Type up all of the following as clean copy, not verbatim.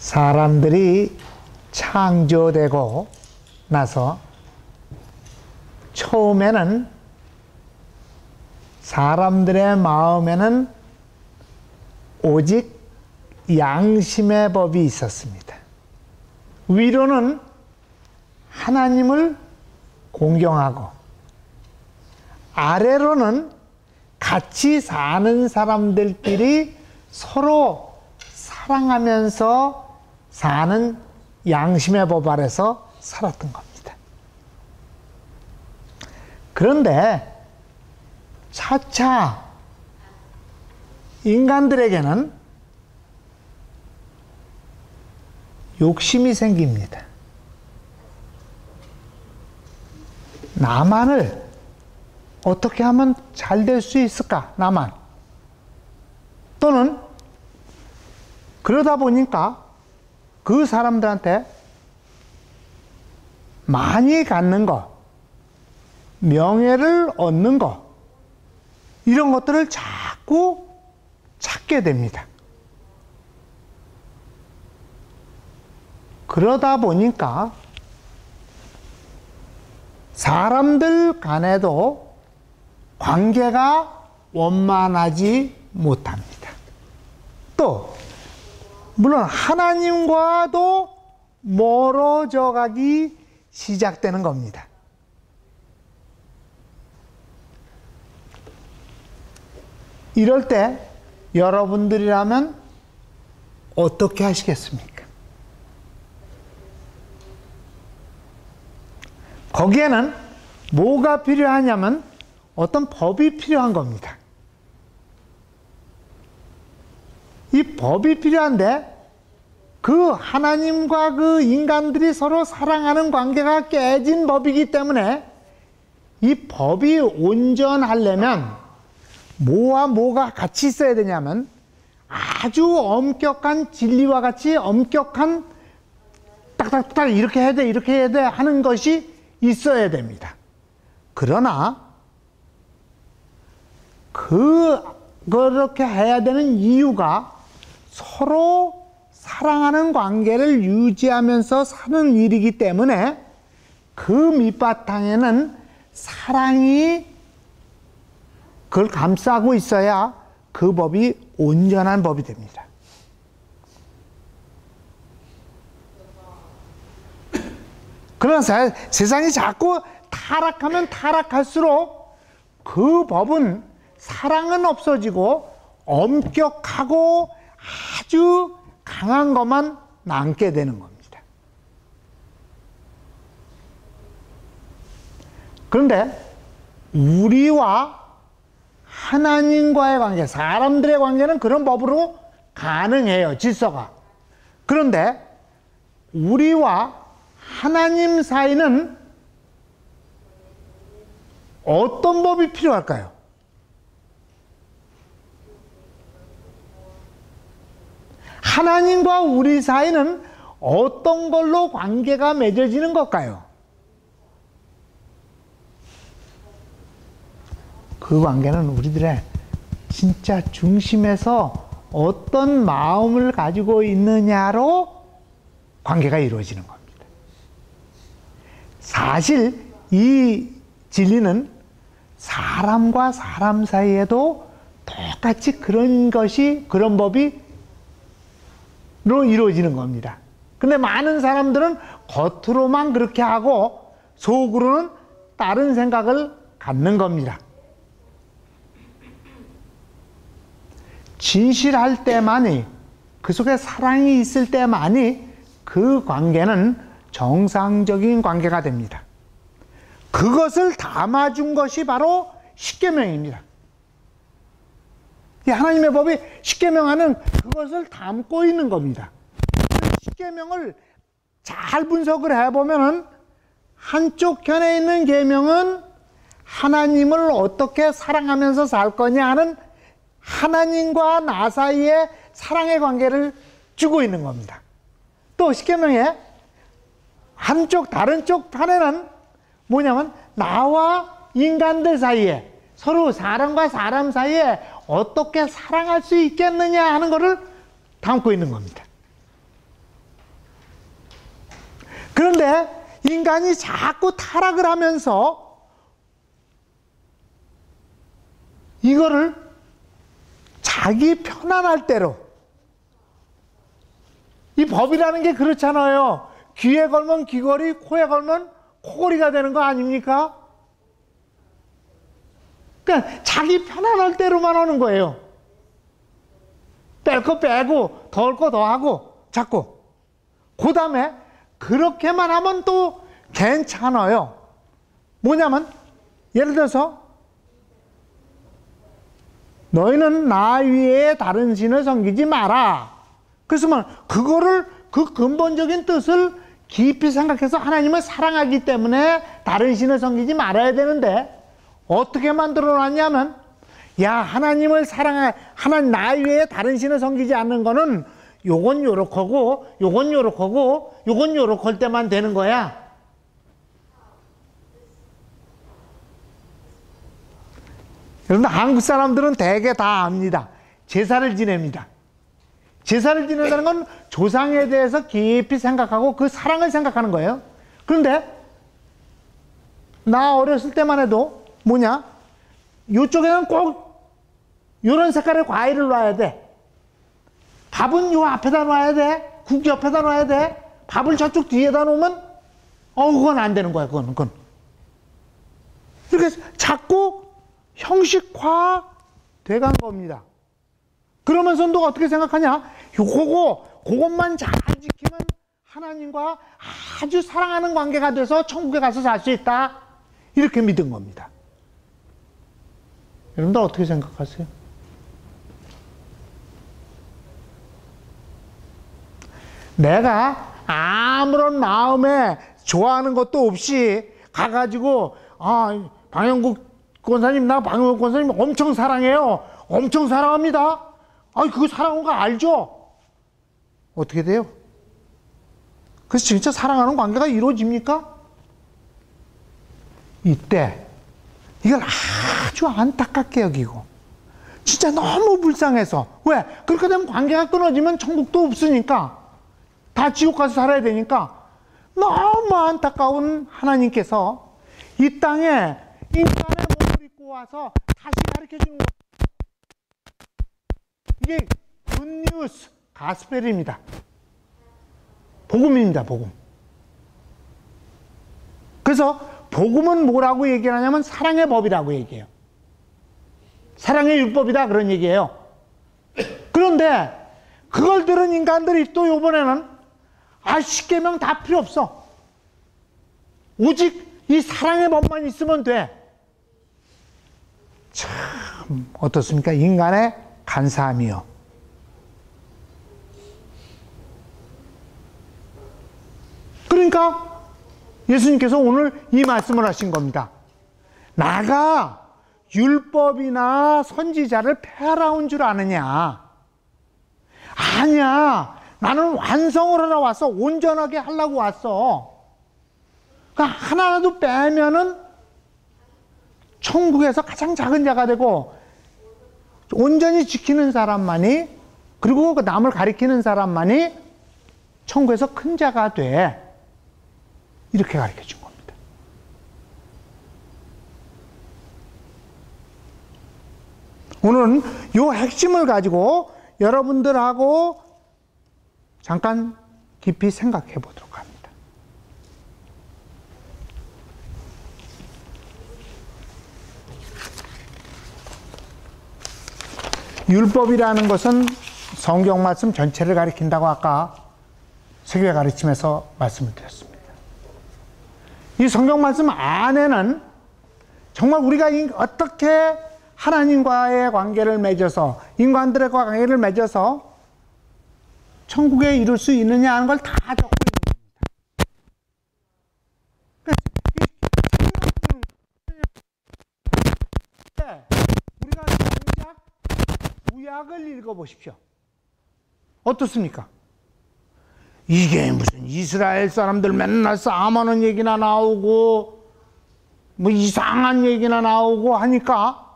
사람들이 창조되고 나서 처음에는 사람들의 마음에는 오직 양심의 법이 있었습니다. 위로는 하나님을 공경하고 아래로는 같이 사는 사람들끼리 서로 사랑하면서 사는 양심의 법 아래서 살았던 겁니다. 그런데 차차 인간들에게는 욕심이 생깁니다. 나만을 어떻게 하면 잘 될 수 있을까? 나만. 또는 그러다 보니까 그 사람들한테 많이 갖는 것, 명예를 얻는 것, 이런 것들을 자꾸 찾게 됩니다. 그러다 보니까 사람들 간에도 관계가 원만하지 못합니다. 또 물론 하나님과도 멀어져 가기 시작되는 겁니다. 이럴 때 여러분들이라면 어떻게 하시겠습니까? 거기에는 뭐가 필요하냐면 어떤 법이 필요한 겁니다. 이 법이 필요한데 그 하나님과 그 인간들이 서로 사랑하는 관계가 깨진 법이기 때문에 이 법이 온전하려면 뭐와 뭐가 같이 있어야 되냐면 아주 엄격한 진리와 같이 엄격한 딱딱딱 이렇게 해야 돼 이렇게 해야 돼 하는 것이 있어야 됩니다. 그러나 그렇게 해야 되는 이유가 서로 사랑하는 관계를 유지하면서 사는 일이기 때문에 그 밑바탕에는 사랑이 그걸 감싸고 있어야 그 법이 온전한 법이 됩니다. 그러나 세상이 자꾸 타락하면 타락할수록 그 법은 사랑은 없어지고 엄격하고 아주 강한 것만 남게 되는 겁니다. 그런데 우리와 하나님과의 관계, 사람들의 관계는 그런 법으로 가능해요, 질서가. 그런데 우리와 하나님 사이는 어떤 법이 필요할까요? 하나님과 우리 사이는 어떤 걸로 관계가 맺어지는 걸까요? 그 관계는 우리들의 진짜 중심에서 어떤 마음을 가지고 있느냐로 관계가 이루어지는 겁니다. 사실 이 진리는 사람과 사람 사이에도 똑같이 그런 것이, 그런 법이 이루어지는 겁니다. 근데 많은 사람들은 겉으로만 그렇게 하고 속으로는 다른 생각을 갖는 겁니다. 진실할 때만이, 그 속에 사랑이 있을 때만이 그 관계는 정상적인 관계가 됩니다. 그것을 담아준 것이 바로 십계명입니다. 이 하나님의 법이 십계명하는 그것을 담고 있는 겁니다. 십계명을 잘 분석을 해보면은 한쪽 편에 있는 계명은 하나님을 어떻게 사랑하면서 살 거냐 하는 하나님과 나 사이의 사랑의 관계를 주고 있는 겁니다. 또 십계명의 한쪽 다른 쪽 편에는 뭐냐면 나와 인간들 사이에, 서로 사람과 사람 사이에 어떻게 사랑할 수 있겠느냐 하는 것을 담고 있는 겁니다. 그런데 인간이 자꾸 타락을 하면서 이거를 자기 편안할 대로, 이 법이라는 게 그렇잖아요. 귀에 걸면 귀걸이, 코에 걸면 코걸이가 되는 거 아닙니까? 그러니까 자기 편안할 대로만 하는 거예요. 뺄 거 빼고 더할 거 더하고 자꾸. 그 다음에 그렇게만 하면 또 괜찮아요. 뭐냐면 예를 들어서 너희는 나 위에 다른 신을 섬기지 마라. 그래서 그거를, 그 근본적인 뜻을 깊이 생각해서 하나님을 사랑하기 때문에 다른 신을 섬기지 말아야 되는데, 어떻게 만들어 놨냐면, 야, 하나님을 하나님 나 위에 다른 신을 섬기지 않는 거는 요건 요렇고 요건 요렇고 요건 요렇고 할 때만 되는 거야. 여러분, 한국 사람들은 대개 다 압니다. 제사를 지냅니다. 제사를 지낸다는 건 조상에 대해서 깊이 생각하고 그 사랑을 생각하는 거예요. 그런데 나 어렸을 때만 해도 뭐냐, 요쪽에는 꼭 요런 색깔의 과일을 놔야 돼. 밥은 요 앞에다 놔야 돼. 국 옆에다 놔야 돼. 밥을 저쪽 뒤에다 놓으면 그건 안 되는 거야. 그건 이렇게 자꾸 형식화 돼간 겁니다. 그러면서 너 어떻게 생각하냐? 그것만 잘 지키면 하나님과 아주 사랑하는 관계가 돼서 천국에 가서 살 수 있다. 이렇게 믿은 겁니다. 여러분들 어떻게 생각하세요? 내가 아무런 마음에 좋아하는 것도 없이 가가지고, 방영국 권사님, 나 방영국 권사님 엄청 사랑해요. 엄청 사랑합니다. 그거 사랑한 거 알죠? 어떻게 돼요? 그래서 진짜 사랑하는 관계가 이루어집니까? 이때 이걸 아주 안타깝게 여기고 진짜 너무 불쌍해서, 왜? 그렇게 되면 관계가 끊어지면 천국도 없으니까 다 지옥 가서 살아야 되니까 너무 안타까운 하나님께서 이 땅에 인간의 몸을 입고 와서 다시 가르쳐 주는 거예요. 이게 굿뉴스, 가스펠입니다. 복음입니다, 복음. 그래서 복음은 뭐라고 얘기하냐면 사랑의 법이라고 얘기해요. 사랑의 율법이다, 그런 얘기예요. 그런데 그걸 들은 인간들이 또 이번에는 10계명 다 필요 없어. 오직 이 사랑의 법만 있으면 돼. 참 어떻습니까? 인간의 간사함이요. 그러니까 예수님께서 오늘 이 말씀을 하신 겁니다. 나가 율법이나 선지자를 폐하라온 줄 아느냐? 아니야. 나는 완성을 하러 왔어. 온전하게 하려고 왔어. 그러니까 하나라도 빼면은 천국에서 가장 작은 자가 되고, 온전히 지키는 사람만이, 그리고 남을 가리키는 사람만이 천국에서 큰 자가 돼. 이렇게 가르쳐 준 겁니다. 오늘은 이 핵심을 가지고 여러분들하고 잠깐 깊이 생각해 보도록 합니다. 율법이라는 것은 성경 말씀 전체를 가리킨다고 아까 세계 가르침에서 말씀을 드렸습니다. 이 성경 말씀 안에는 정말 우리가 어떻게 하나님과의 관계를 맺어서, 인간들과 관계를 맺어서 천국에 이룰 수 있느냐 하는 걸 다 적고 있는 겁니다. 우리가 정작 구약을 읽어보십시오. 어떻습니까? 이게 무슨 이스라엘 사람들 맨날 싸움하는 얘기나 나오고 뭐 이상한 얘기나 나오고 하니까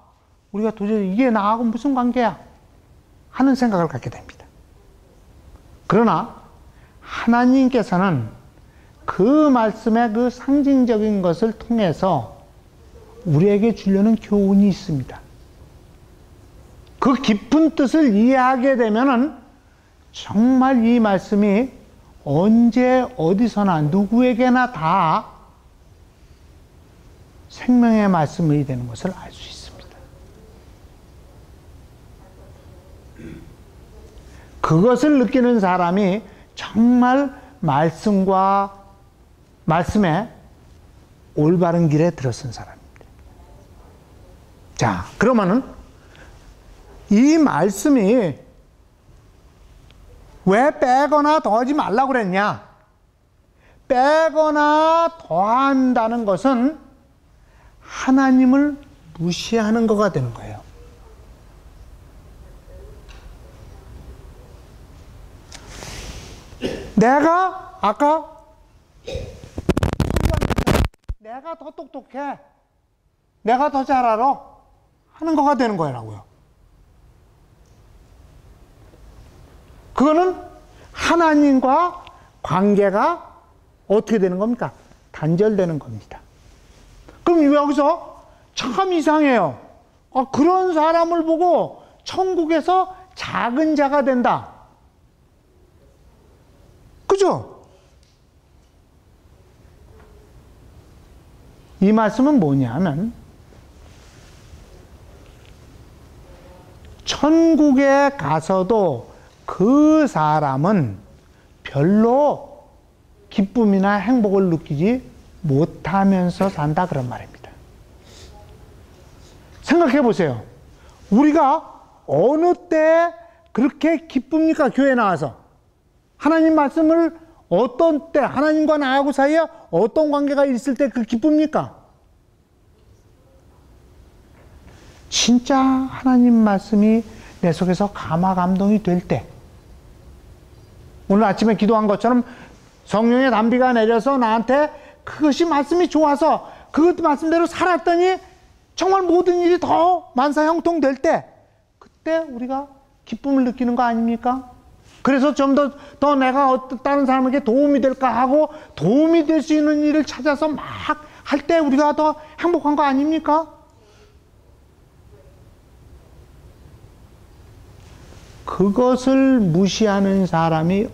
우리가 도저히 이게 나하고 무슨 관계야 하는 생각을 갖게 됩니다. 그러나 하나님께서는 그 말씀의 그 상징적인 것을 통해서 우리에게 주려는 교훈이 있습니다. 그 깊은 뜻을 이해하게 되면은 정말 이 말씀이 언제 어디서나 누구에게나 다 생명의 말씀이 되는 것을 알 수 있습니다. 그것을 느끼는 사람이 정말 말씀의 올바른 길에 들어선 사람입니다. 자, 그러면은 이 말씀이 왜 빼거나 더하지 말라고 그랬냐? 빼거나 더한다는 것은 하나님을 무시하는 거가 되는 거예요. 내가 아까 내가 더 똑똑해, 내가 더 잘 알아 하는 거가 되는 거라고요. 그거는 하나님과 관계가 어떻게 되는 겁니까? 단절되는 겁니다. 그럼 여기서 참 이상해요. 그런 사람을 보고 천국에서 작은 자가 된다. 그죠? 이 말씀은 뭐냐면 천국에 가서도 그 사람은 별로 기쁨이나 행복을 느끼지 못하면서 산다 그런 말입니다. 생각해 보세요. 우리가 어느 때 그렇게 기쁩니까? 교회 나와서 하나님 말씀을 어떤 때 하나님과 나하고 사이에 어떤 관계가 있을 때 그 기쁩니까? 진짜 하나님 말씀이 내 속에서 감화감동이 될 때, 오늘 아침에 기도한 것처럼 성령의 단비가 내려서 나한테 그것이 말씀이 좋아서 그 말씀대로 살았더니 정말 모든 일이 더 만사형통될 때, 그때 우리가 기쁨을 느끼는 거 아닙니까? 그래서 좀 더 내가 다른 사람에게 도움이 될까 하고 도움이 될 수 있는 일을 찾아서 막 할 때 우리가 더 행복한 거 아닙니까? 그것을 무시하는 사람이